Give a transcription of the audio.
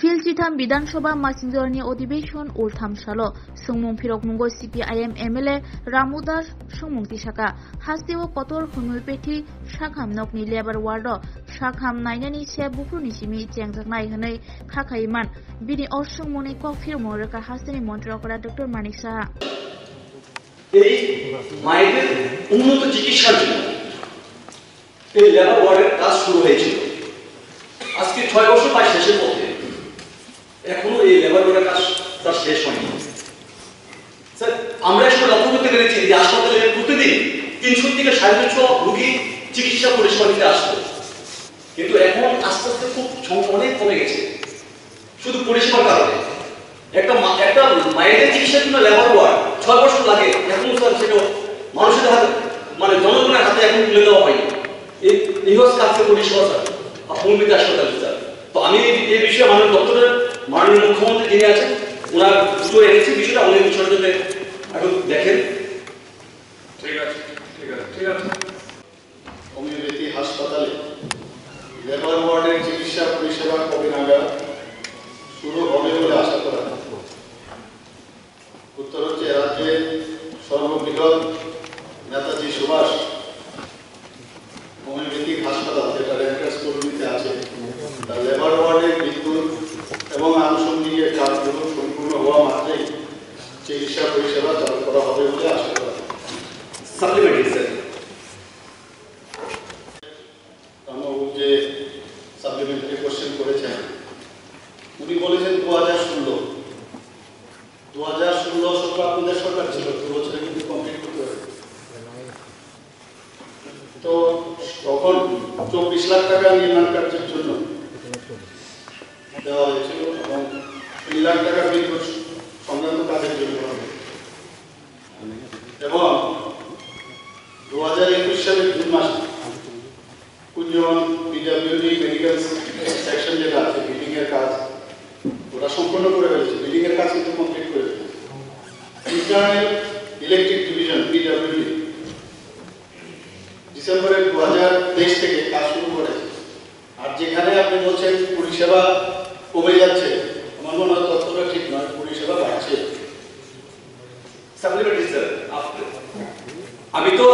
Filchitam Bidanshoba Masinjorni ଅଧିবেশন Ulthamshalo Sungmung Phirokmungo CPIM MLA Ramudas Sungmung Tishaka Hasteo Kotor Hunulpeti Shakham Nokni Labor Wardo Shakham Nainani Se Bufruni Simi Chengjaknai Hanai Khakaiman Bini Orsungmuni Kofirmo Reka Hastani Montrokora Dr. Manik Saha এই মায়েদের উন্নত চিকিৎসার জন্য এই labour ওয়ার্ডের কাজ শুরু হয়েছিল। আজকে 6 বছর প্রায় শেষের পথে, এখনো এই লেবার ওয়ার্ডের কাজ তার শেষ হয়নি। স্যার, আমরা এসব লক্ষ্য করতে পেরেছি যে হাসপাতালে প্রতিদিন 300 থেকে 450 রোগী চিকিৎসা পরিষেবা নিতে আসতো, কিন্তু এখন আস্তে আস্তে খুব সংখ্যা অনেক কমে গেছে শুধু পরিষেবার কারণে। একটা মায়েদের চিকিৎসার জন্য লেবার ওয়ার্ড 6 বছর লাগে, এখন স্যার সেটা মানুষের হাতে মানে জনগণের হাতে এখন তুলে দেওয়া হয়নি। এই হচ্ছে কাছে পরিষেবা স্যার মূলবিন্দু হাসপাতালে স্যার। তো আমি এই বিষয়ে মাননীয় দপ্তরের মাননীয় মুখ্যমন্ত্রী যিনি আছেন ওনার দুটো এনেছি বিষয়টা অনেক বিষয়ের জন্য এখন দেখেন। ঠিক আছে ঠিক আছে। হোমিওপ্যাথি হাসপাতালে লেবার ওয়ার্ডের চিকিৎসা পরিষেবা কবে নাগাদ শুরু হবে বলে আশা করা হয়? উত্তর হচ্ছে, রাজ্যের সর্ববৃহৎ নেতাজি সুভাষ হোমিওপ্যাথিক হাসপাতাল, যেটা রেফারেন্স কর্মীতে আছে, তার লেবার ওয়ার্ডের বিদ্যুৎ এবং আনুষঙ্গিক কাজগুলো সম্পূর্ণ হওয়া মাত্রেই চিকিৎসা পরিষেবা চালু করা হবে বলে আশা করা হয়। সাপ্লিমেন্টারি স্যার, রামবাবু যে সাপ্লিমেন্টারি কোশ্চেন করেছেন, উনি বলেছেন 2016 আপনাদের সরকার ছিল, 2 বছরে কিন্তু কমপ্লিট করতে হবে। তো তখন 24 লাখ টাকা নির্মাণ কার্যের জন্য দেওয়া হয়েছিল এবং 3 লাখ টাকা বিদ্যুৎ সংক্রান্ত কাজের জন্য এবং 2021 সালের জুন মাসে কুঞ্জবন পিডব্লিউডি মেডিকেল সেকশন যেটা আছে, বিল্ডিং এর কাজ ওরা সম্পূর্ণ করে ফেলেছে, বিল্ডিং এর কাজ কিন্তু কমপ্লিট করে ফেলেছে। ইন্টারনাল ইলেকট্রিক ডিভিশন পিডব্লিউডি ডিসেম্বরের 2023 থেকে কাজ শুরু করেছে। আর যেখানে আপনি বলছেন পরিষেবা কমে যাচ্ছে, আমার মনে হয় তথ্যটা ঠিক নয়, পরিষেবা বাড়ছে। সাপ্লিমেন্টারি স্যার, আমি তো